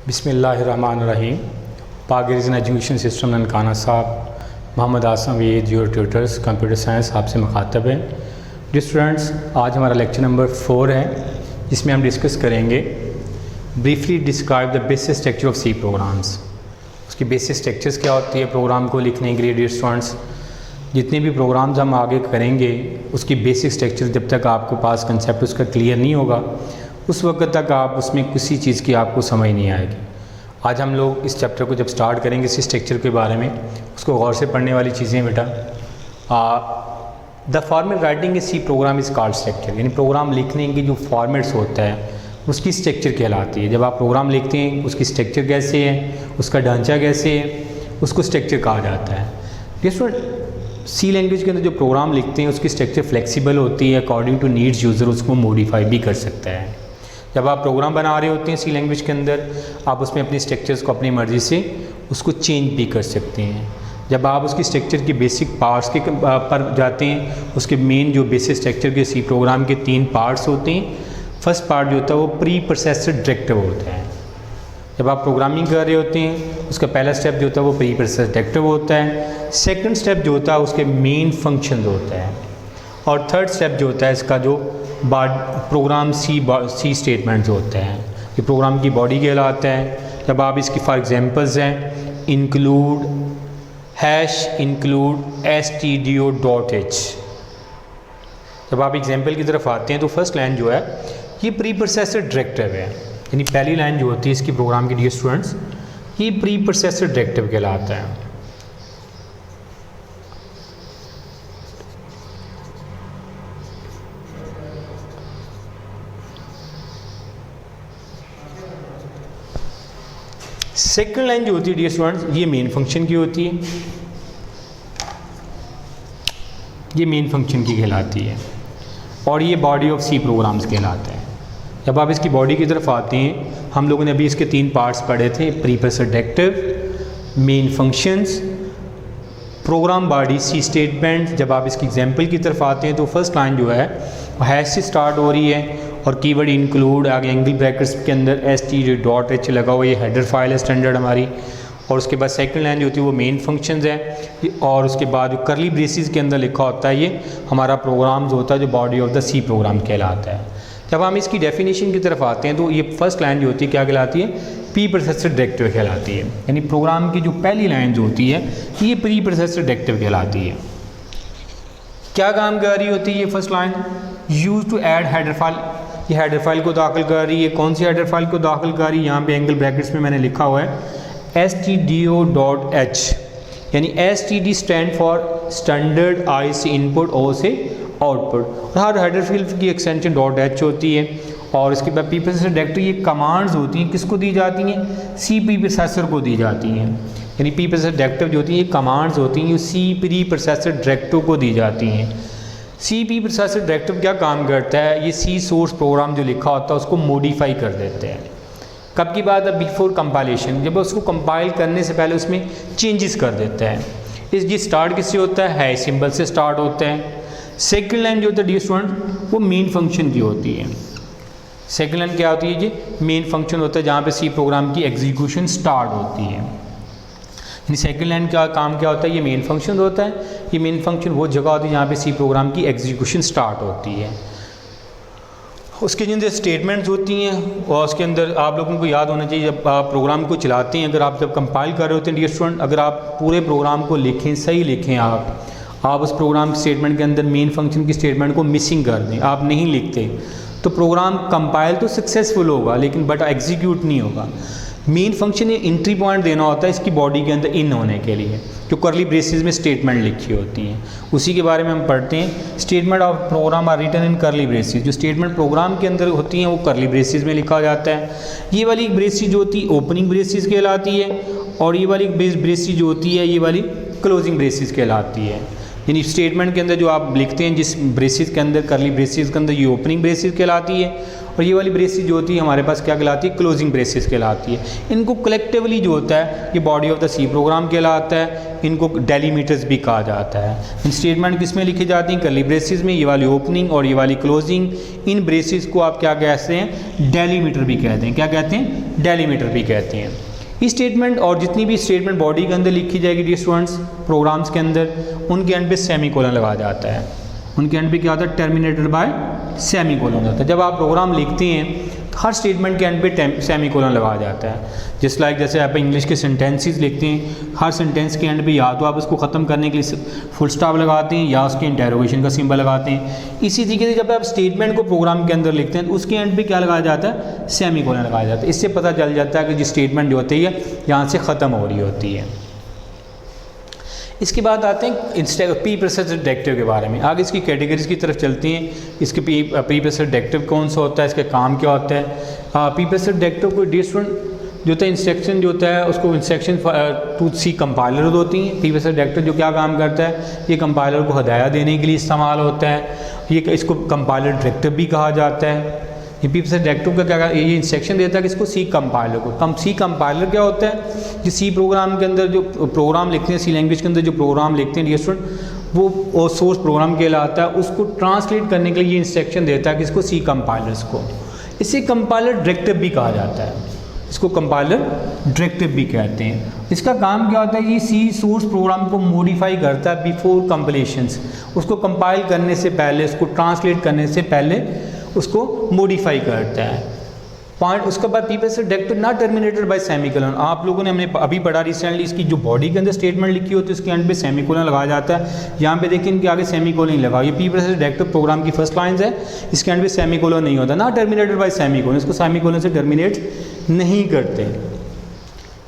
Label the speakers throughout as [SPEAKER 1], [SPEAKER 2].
[SPEAKER 1] बिस्मिल्लाहिर्रहमानिर्रहीम। Pakistan education system Nankana साहब, मोहम्मद आसम वेद your tutors computer science आपसे मुखातब है। जी स्टूडेंट्स, आज हमारा लेक्चर नंबर 4 है, जिसमें हम डिस्कस करेंगे briefly describe the basic structure of C programs. उसकी बेसिक स्ट्रक्चर्स क्या होती है प्रोग्राम को लिखने के लिए। डियर स्टूडेंट्स, जितने भी प्रोग्राम्स हम आगे करेंगे उसकी बेसिक स्ट्रक्चर जब तक आपके पास कंसेप्ट उसका क्लियर नहीं होगा उस वक्त तक आप उसमें किसी चीज़ की आपको समझ नहीं आएगी। आज हम लोग इस चैप्टर को जब स्टार्ट करेंगे इसी स्ट्रक्चर के बारे में, उसको गौर से पढ़ने वाली चीज़ें बेटा। The format writing a C program is called structure, यानी प्रोग्राम लिखने की जो फॉर्मेट्स होता है उसकी स्ट्रक्चर कहलाती है। जब आप प्रोग्राम लिखते हैं उसकी स्ट्रक्चर कैसे है, उसका ढांचा कैसे है, उसको स्ट्रक्चर कहा जाता है। जिस सी लैंग्वेज के अंदर जो प्रोग्राम लिखते हैं उसकी स्ट्रक्चर फ्लेक्सिबल होती है, अकॉर्डिंग टू नीड्स यूज़र उसको मॉडिफाई भी कर सकता है। जब आप प्रोग्राम बना रहे होते हैं सी लैंग्वेज के अंदर, आप उसमें अपनी स्ट्रक्चर्स को अपनी मर्ज़ी से उसको चेंज भी कर सकते हैं। जब आप उसकी स्ट्रक्चर की बेसिक पार्ट्स के पर जाते हैं, उसके मेन जो बेसिक स्ट्रक्चर के सी प्रोग्राम के 3 पार्ट्स होते हैं। फर्स्ट पार्ट जो होता है वो प्री प्रोसेसर डायरेक्टिव होता है। जब आप प्रोग्रामिंग कर रहे होते हैं उसका पहला स्टेप जो होता है वो प्री प्रोसेसर डायरेक्टिव होता है। सेकंड स्टेप जो होता है उसके मेन फंक्शन होता है, और थर्ड स्टेप जो होता है इसका जो प्रोग्राम सी स्टेटमेंट्स होते हैं, ये प्रोग्राम की बॉडी कहलाता है। जब आप इसकी फॉर एग्जांपल्स हैं इंक्लूड stdio.h। जब आप एग्जांपल की तरफ आते हैं तो फर्स्ट लाइन जो है ये प्री प्रोसेसर डायरेक्टिव है, यानी पहली लाइन जो होती है इसकी प्रोग्राम की डियर स्टूडेंट्स ये प्री प्रोसेसर डायरेक्टिव कहलाता है। सेकंड लाइन जो होती है डियर स्टूडेंट्स ये मेन फंक्शन की होती है, ये मेन फंक्शन की कहलाती है, और ये बॉडी ऑफ सी प्रोग्राम्स कहलाता है। जब आप इसकी बॉडी की तरफ आते हैं, हम लोगों ने अभी इसके 3 पार्ट्स पढ़े थे, preprocessor directive, main functions, program body C statement. जब आप इसकी एग्जांपल की तरफ आते हैं तो फर्स्ट लाइन जो है वो हैश से स्टार्ट हो रही है, और कीवर्ड इंक्लूड आगे एंगल ब्रैकेट्स के अंदर stdio.h लगा हुआ, ये हेडर फाइल है स्टैंडर्ड हमारी। और उसके बाद सेकंड लाइन जो होती है वो मेन फंक्शंस है, और उसके बाद जो करली ब्रेसिस के अंदर लिखा होता है ये हमारा प्रोग्राम्स होता है जो body of the C program कहलाता है। जब हम इसकी डेफिनेशन की तरफ आते हैं तो ये फर्स्ट लाइन जो होती है क्या कहलाती है, प्री प्रोसेसर डायरेक्टिव कहलाती है, यानी प्रोग्राम की जो पहली लाइन जो होती है ये प्री प्रोसेसर डायरेक्टिव कहलाती है। क्या काम कर रही होती है ये first line, use to add header file, ये हेडर फाइल को दाखिल कर रही है। कौन सी हेडर फाइल को दाखिल कर रही है, यहाँ पे एंगल ब्रैकेट्स में मैंने लिखा हुआ है stdio.h, यानी std stand for standard I से इनपुट, ओ से आउटपुट, और हर हेडर फाइल की एक्सटेंशन .h होती है। और इसके बाद प्री प्रोसेसर डायरेक्टिव ये कमांड्स होती हैं, किसको दी जाती हैं, सी प्री प्रोसेसर को दी जाती हैं। यानी प्री प्रोसेसर डायरेक्टिव जो होती है ये कमांड्स होती हैं, सी प्री प्रोसेसर डायरेक्टिव को दी जाती हैं। सी प्री प्रोसेसर डायरेक्टिव क्या काम करता है, ये सी सोर्स प्रोग्राम जो लिखा होता है उसको मॉडिफाई कर देते हैं। कब की बात है, बिफोर कंपाइलेशन, जब उसको कंपाइल करने से पहले उसमें चेंजेस कर देते हैं। ये स्टार्ट किससे होता है सिंबल से स्टार्ट होता है। सेकंड लाइन जो होता है डियर स्टूडेंट वो मेन फंक्शन की होती है। सेकंड लाइन क्या होती है, ये मेन फंक्शन होता है जहाँ पे सी प्रोग्राम की एग्जीक्यूशन स्टार्ट होती है। यानी सेकंड लाइन का काम क्या होता है, ये मेन फंक्शन होता है। ये मेन फंक्शन वो जगह होती है जहाँ पे सी प्रोग्राम की एग्जीक्यूशन स्टार्ट होती है। उसके जिन स्टेटमेंट्स होती हैं और उसके अंदर आप लोगों को याद होना चाहिए, जब आप प्रोग्राम को चलाते हैं, अगर आप जब कंपाइल कर रहे होते हैं डियर स्टूडेंट, अगर आप पूरे प्रोग्राम को लिखें, सही लिखें, आप उस प्रोग्राम स्टेटमेंट के अंदर मेन फंक्शन की स्टेटमेंट को मिसिंग कर दें, आप नहीं लिखते, तो प्रोग्राम कंपाइल तो सक्सेसफुल होगा लेकिन बट एग्जीक्यूट नहीं होगा। मेन फंक्शन ये एंट्री पॉइंट देना होता है इसकी बॉडी के अंदर इन होने के लिए, जो करली ब्रेसेस में स्टेटमेंट लिखी होती हैं, उसी के बारे में हम पढ़ते हैं। Statement of program are written in curly braces, जो स्टेटमेंट प्रोग्राम के अंदर होती हैं वो करली ब्रेसेस में लिखा जाता है। ये वाली ब्रेसेस जो होती है ओपनिंग ब्रेसेस कहलाती है, और ये वाली ब्रेसेस जो होती है ये वाली क्लोजिंग ब्रेसेस कहलाती है। यानी स्टेटमेंट के अंदर जो आप लिखते हैं जिस ब्रेसेस के अंदर, करली ब्रेसेस के अंदर, ये ओपनिंग ब्रेसेस कहलाती है, और ये वाली ब्रेसेस जो होती है हमारे पास क्या कहलाती है, क्लोजिंग ब्रेसेस कहलाती है। इनको कलेक्टिवली जो होता है ये body of the C program कहलाता है, इनको डेलीमीटर्स भी कहा जाता है। इन स्टेटमेंट किस में लिखी जाती हैं, कर्ली ब्रेसेस में, ये वाली ओपनिंग और ये वाली क्लोजिंग। इन ब्रेसेस को आप क्या कहते हैं, डेलीमीटर भी कहते हैं। क्या कहते हैं, डेलीमीटर भी कहते हैं। इस स्टेटमेंट और जितनी भी स्टेटमेंट बॉडी के अंदर लिखी जाएगी डियर स्टूडेंट्स प्रोग्राम्स के अंदर, उनके एंड पे सेमीकोलन लगा जाता है। उनके एंड पे क्या होता है, टर्मिनेटेड बाय सेमीकोलन होता है। जब आप प्रोग्राम लिखते हैं हर स्टेटमेंट के एंड पे सेमीकोलन लगाया जाता है। जिस लाइक जैसे आप इंग्लिश के सेंटेंसेस लिखते हैं, हर सेंटेंस के एंड पे या तो आप उसको ख़त्म करने के लिए फुल स्टॉप लगाते हैं या उसके इंटरोगेशन का सिंबल लगाते हैं। इसी तरीके से जब आप स्टेटमेंट को प्रोग्राम के अंदर लिखते हैं तो उसके एंड पे क्या लगाया जाता है, सेमीकोलन लगाया जाता है। इससे पता चल जाता है कि जो स्टेटमेंट जो होती है यहाँ से ख़त्म हो रही होती है। इसके बाद आते हैं प्री प्रोसेसर डायरेक्टिव के बारे में। आगे इसकी कैटेगरीज की तरफ चलते हैं। इसके प्री प्रोसेसर डायरेक्टिव कौन सा होता है, इसके काम क्या होता है। प्री प्रोसेसर डायरेक्टिव को डियर स्टूडेंट जो होता है इंस्ट्रक्शन जो होता है उसको इंस्ट्रक्शन टू सी कंपाइलर होती हैं। प्री प्रोसेसर डायरेक्टिव जो क्या काम करता है, ये कंपाइलर को हदायत देने के लिए इस्तेमाल होता है। ये इसको कंपाइलर डायरेक्टिव भी कहा जाता है। ये प्री प्रोसेसर डायरेक्टिव का क्या, ये इंस्ट्रक्शन देता है कि इसको सी कंपाइलर को। सी कंपाइलर क्या होता है, जो सी प्रोग्राम के अंदर जो प्रोग्राम लिखते हैं, सी लैंग्वेज के अंदर जो प्रोग्राम लिखते हैं डियर स्टूडेंट, वो सोर्स प्रोग्राम कहलाता है। उसको ट्रांसलेट करने के लिए ये इंस्ट्रक्शन देता है कि इसको सी कंपाइलर्स को। इसे कंपाइलर डायरेक्टिव भी कहा जाता है, इसको कंपाइलर डायरेक्टिव भी कहते हैं। इसका काम क्या होता है, ये सी सोर्स प्रोग्राम को मॉडिफाई करता है बिफोर कंपाइलेशंस। उसको कंपाइल करने से पहले, उसको ट्रांसलेट करने से पहले उसको मॉडिफाई करता है। पॉइंट उसके बाद pre processor directive not terminated bye semicolon. आप लोगों ने हमने अभी पढ़ा रिसेंटली, इसकी जो बॉडी के अंदर स्टेटमेंट लिखी होती है उसके एंड पे सेमीकोलन लगाया जाता है। यहाँ पे देखिए इनके आगे सेमीकोलन नहीं लगा। ये प्री प्रोसेसर डायरेक्टिव प्रोग्राम की फर्स्ट लाइन है, इसके एंड पे सेमीकोलन नहीं होता, नॉट टर्मिनेटेड बाय सेमीकोलन। इसको सेमीकोलन से टर्मिनेट नहीं करते।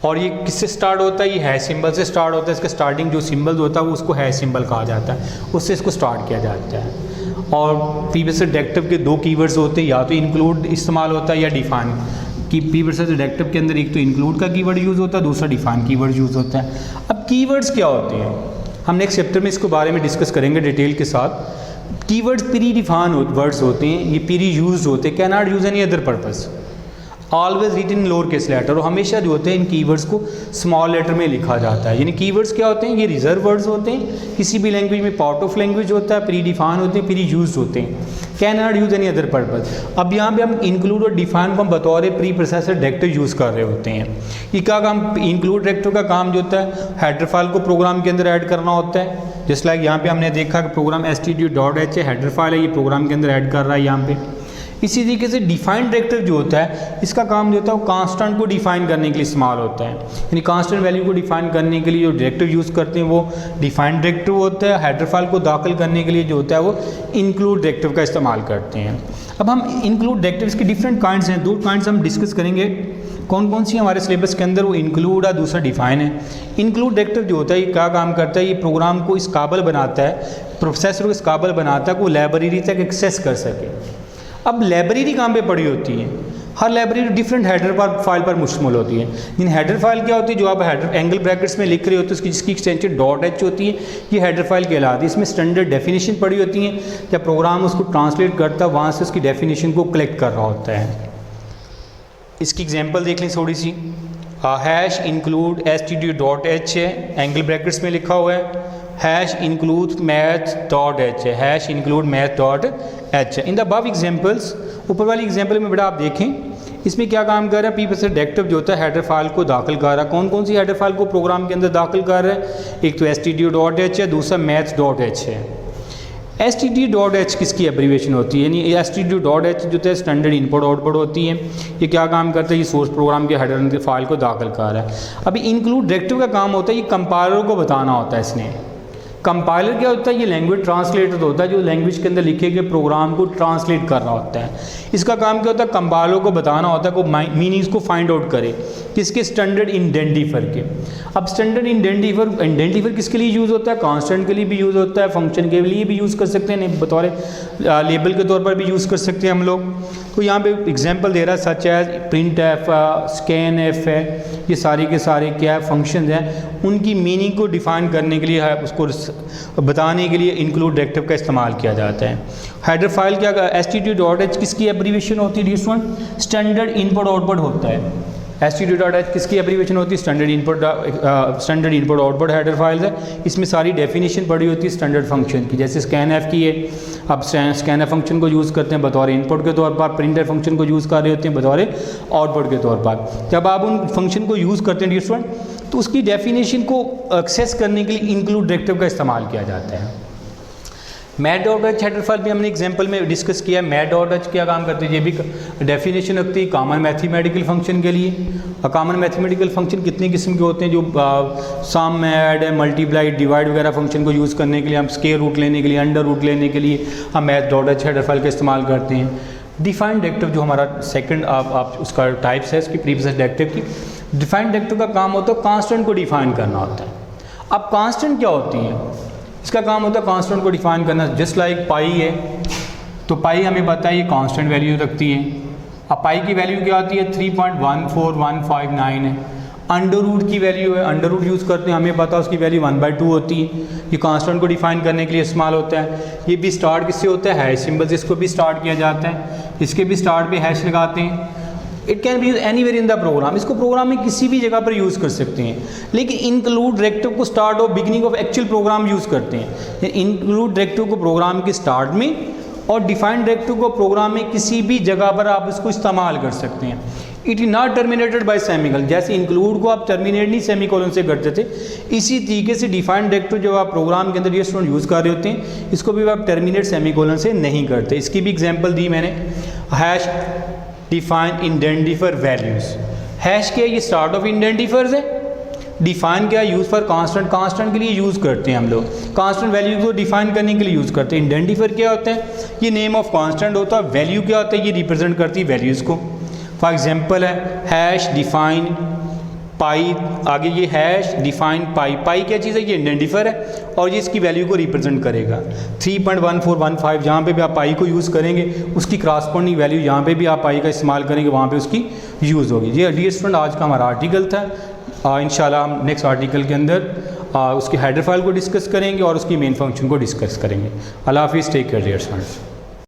[SPEAKER 1] और ये किससे स्टार्ट होता है, ये है सिंबल से स्टार्ट होता है। इसका स्टार्टिंग जो सिंबल होता है वो उसको है सिंबल कहा जाता है, उससे इसको स्टार्ट किया जाता है। और प्री प्रोसेसर डायरेक्टिव के दो कीवर्ड्स होते हैं, या तो इंक्लूड इस्तेमाल होता है या डिफाइन। कि प्री प्रोसेसर डायरेक्टिव के अंदर एक तो इंक्लूड का कीवर्ड यूज़ होता है, दूसरा डिफाइन कीवर्ड यूज़ होता है। अब कीवर्ड्स क्या होते हैं, हम नेक्स्ट चैप्टर में इसके बारे में डिस्कस करेंगे डिटेल के साथ। कीवर्ड्स प्री डिफाइन वर्ड्स होते हैं, ये प्री यूज होते हैं, can not use any other purpose, always written in lower case letter. और हमेशा जो होते हैं इन कीवर्ड्स को स्मॉल लेटर में लिखा जाता है। यानी कीवर्ड्स क्या होते हैं, ये रिजर्व वर्ड्स होते हैं, किसी भी लैंग्वेज में पार्ट ऑफ लैंग्वेज होता है, प्री डिफाइन होते हैं, प्री यूज होते हैं, can not use any other purpose. अब यहाँ पे हम इंक्लूड और डिफाइन को हम बतौर प्री प्रोसेसर डायरेक्टिव यूज़ कर रहे होते हैं। ये क्या काम, इंक्लूड डायरेक्टिव का काम जो होता है हेडर फाइल को प्रोग्राम के अंदर ऐड करना होता है। जस्ट लाइक यहाँ पे हमने देखा कि प्रोग्राम std.h हेडर फाइल है, ये प्रोग्राम के अंदर ऐड कर रहा है यहाँ पे। इसी तरीके से डिफाइंड डायरेक्टिव जो होता है, इसका काम जो होता है वो कांस्टेंट को डिफाइन करने के लिए इस्तेमाल होता है। यानी कांस्टेंट वैल्यू को डिफाइन करने के लिए जो डायरेक्टिव यूज़ करते हैं वो डिफाइंड डायरेक्टिव होता है। हेडर फाइल को दाखिल करने के लिए जो होता है वो इंक्लूड डायरेक्टिव का इस्तेमाल करते हैं। अब हम इंक्लूड डायरेक्टिव्स के डिफरेंट काइंड्स हैं, दो काइंड्स हम डिस्कस करेंगे कौन कौन सी हमारे सिलेबस के अंदर। वो इंक्लूड और दूसरा डिफाइन है। इंक्लूड डायरेक्टिव जो होता है ये क्या काम करता है, ये प्रोग्राम को इस काबिल बनाता है, प्रोसेसर को इस काबिल बनाता है कि वो लाइब्रेरी तक एक्सेस कर सके। अब लाइब्रेरी कहाँ पे पड़ी होती है, हर लाइब्रेरी डिफरेंट हेडर पर फाइल पर मुश्तमिल होती है। इन हेडर फाइल क्या होती है, जो आप हेडर एंगल ब्रैकेट्स में लिख रहे होते हैं उसकी जिसकी एक्सटेंशन .h होती है, ये हेडर फाइल कहलाती है। इसमें स्टैंडर्ड डेफिनेशन पड़ी होती है, जब प्रोग्राम उसको ट्रांसलेट करता है वहाँ से उसकी डेफिनेशन को कलेक्ट कर रहा होता है। इसकी एग्जांपल देख लें थोड़ी सी। हैश इंक्लूड std.h है, एंगल ब्रैकेट्स में लिखा हुआ है। हैश इंक्लूड math.h है, हैश इंक्लूड math.h है। इन द अबव एग्जांपल्स, ऊपर वाली एग्जांपल में बेटा आप देखें इसमें क्या काम कर रहा है, प्री प्रोसेसर डायरेक्टिव जो होता है हेडर फाइल को दाखिल कर रहा है। कौन कौन सी हेडर फाइल को प्रोग्राम के अंदर दाखिल कर रहा है, एक तो std.h है, दूसरा math.h है। std.h किसकी एब्रीवेशन होती है, यानी std.h जो है स्टैंडर्ड इनपुट आउटपुट होती है। ये क्या काम करता है, ये सोर्स प्रोग्राम के हेडर फाइल को दाखिल कर रहा है। अभी इंक्लूड डायरेक्टिव का काम होता है ये कंपाइलर को बताना होता है। इसने कंपाइलर क्या होता है, ये लैंग्वेज ट्रांसलेटर होता है, जो लैंग्वेज के अंदर लिखे गए प्रोग्राम को ट्रांसलेट कर रहा होता है। इसका काम क्या होता है, कंपाइलर को बताना होता है, को मीनिंग्स को फाइंड आउट करे किसके, स्टैंडर्ड इंडेंटिफायर के। अब स्टैंडर्ड इंडेंटिफायर किसके लिए यूज़ होता है, कांस्टेंट के लिए भी यूज़ होता है, फंक्शन के लिए भी यूज़ कर सकते हैं, बतौर लेबल के तौर पर भी यूज़ कर सकते हैं हम लोग। तो यहाँ पे एग्जांपल दे रहा है such as printf, scanf है, ये सारे के सारे क्या फंक्शंस हैं, उनकी मीनिंग को डिफाइन करने के लिए है, उसको बताने के लिए इंक्लूड डायरेक्टिव का इस्तेमाल किया जाता है। हेडर फाइल क्या std.h किसकी एब्रीविएशन होती है? This one standard input output होता है। std.h किसकी एब्रीविएशन होती है? Standard input output header file है। इसमें सारी डेफिनेशन पड़ी होती है स्टैंडर्ड फंक्शन की, जैसे स्कैन एफ की है, अब स्कैन एफ फंक्शन को यूज़ करते हैं बतौर इनपुट के तौर पर, प्रिंटर फंक्शन को यूज़ कर रहे होते हैं बतौर आउटपुट के तौर पर। जब आप उन फंक्शन को यूज़ करते हैं स्टूडेंट, तो उसकी डेफिनेशन को एक्सेस करने के लिए इंक्लूड डायरेक्टिव का इस्तेमाल किया जाता है। मैट.h हेडर फाइल भी हमने एग्जांपल में डिस्कस किया है। मैट.h क्या काम करते हैं? ये भी डेफिनेशन रखती है कॉमन मैथमेटिकल फंक्शन के लिए। कॉमन मैथमेटिकल फंक्शन कितने किस्म के होते हैं? जो सम, ऐड, मल्टीप्लाई, डिवाइड वगैरह फंक्शन को यूज़ करने के लिए, हम स्क्वायर रूट लेने के लिए, अंडर रूट लेने के लिए हम मैट.h हेडर फाइल का इस्तेमाल करते हैं। डिफाइंड डायरेक्टिव जो हमारा सेकेंड आप उसका टाइप्स है इसकी प्रीवियस डायरेक्टिव की। डिफाइंड डायरेक्टिव का काम होता है कांस्टेंट को डिफाइन करना होता है। अब कांस्टेंट क्या होती है? इसका काम होता है कांस्टेंट को डिफाइन करना। जस्ट लाइक पाई है, तो पाई हमें पता है ये कांस्टेंट वैल्यू रखती है। अब पाई की वैल्यू क्या होती है? 3.14159 है। अंडर रूट की वैल्यू है, अंडर रूट यूज़ करते हैं, हमें पता है उसकी वैल्यू 1/2 होती है। ये कांस्टेंट को डिफाइन करने के लिए इस्तेमाल होता है। ये भी स्टार्ट किससे होता है? हैश सिंबल से इसको भी स्टार्ट किया जाता है। इसके भी स्टार्ट पे हैश लगाते हैं। It can be use anywhere in the program. इसको प्रोग्राम में किसी भी जगह पर यूज़ कर सकते हैं, लेकिन इंक्लूड डायरेक्टिव को स्टार्ट और beginning of actual program use करते हैं। इंक्लूड डायरेक्टिव को प्रोग्राम के स्टार्ट में और डिफाइंड डायरेक्टिव को प्रोग्राम में किसी भी जगह पर आप इसको इस्तेमाल कर सकते हैं। It is not terminated bye semicolon. जैसे इंक्लूड को आप टर्मिनेट नहीं सेमीकोलन से करते थे, इसी तरीके से डिफाइंड डायरेक्टिव जब आप प्रोग्राम के अंदर ये स्टूडेंट यूज़ कर रहे होते हैं, इसको भी आप टर्मिनेट सेमीकोलन से नहीं करते। इसकी भी एग्जाम्पल दी मैंने। Hash define identifier values. Hash क्या है? ये स्टार्ट ऑफ इंडेंटिफायर्स है। डिफाइन क्या है? यूज़ फॉर कांस्टेंट, कांस्टेंट के लिए यूज़ करते हैं हम लोग, कांस्टेंट वैल्यू को डिफाइन करने के लिए यूज़ करते हैं। इंडेंटिफायर क्या होता है? ये नेम ऑफ कांस्टेंट होता है। वैल्यू क्या होता है? ये रिप्रेजेंट करती है वैल्यूज़ को। फॉर एग्जांपल है हैश डिफाइन पाई, आगे ये हैश डिफाइन पाई। पाई क्या चीज़ है? ये इंडेंटिफायर है और ये इसकी वैल्यू को रिप्रेजेंट करेगा। 3.1415 जहाँ पे भी आप पाई को यूज़ करेंगे, उसकी क्रॉसपोंडिंग वैल्यू जहाँ पे भी आप पाई का इस्तेमाल करेंगे वहाँ पे उसकी यूज़ होगी। ये डियर स्टूडेंट आज का हमारा आर्टिकल था। इंशाल्लाह हम नेक्स्ट आर्टिकल के अंदर उसकी हेडर फाइल को डिस्कस करेंगे और उसकी मेन फंक्शन को डिस्कस करेंगे। अल्लाह हाफिज़, टेक केयर डियर स्टूडेंट्स।